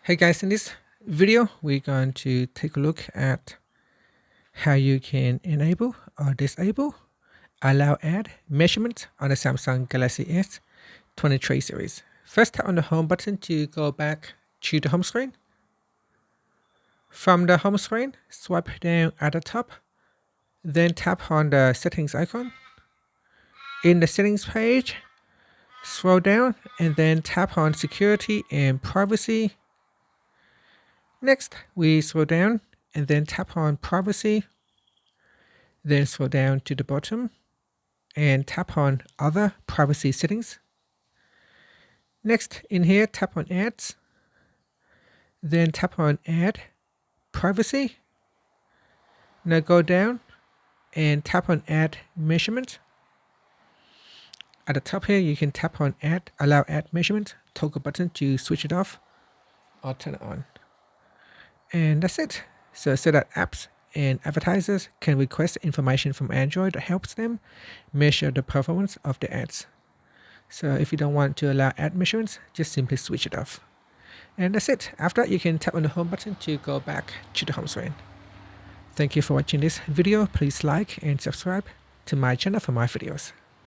Hey guys, in this video, we're going to take a look at how you can enable or disable allow ad measurement on the Samsung Galaxy S23 series. First, tap on the home button to go back to the home screen. From the home screen, swipe down at the top, then tap on the settings icon. In the settings page, scroll down and then tap on security and privacy. Next, we scroll down and then tap on privacy, then scroll down to the bottom and tap on other privacy settings. Next, in here, tap on ads, then tap on ad privacy. Now go down and tap on ad measurement. At the top here, you can tap on allow ad measurement toggle button to switch it off or turn it on. And that's it. So that apps and advertisers can request information from Android that helps them measure the performance of the ads. So if you don't want to allow ad measurements, just simply switch it off. And that's it. After that, you can tap on the home button to go back to the home screen. Thank you for watching this video. Please like and subscribe to my channel for more videos.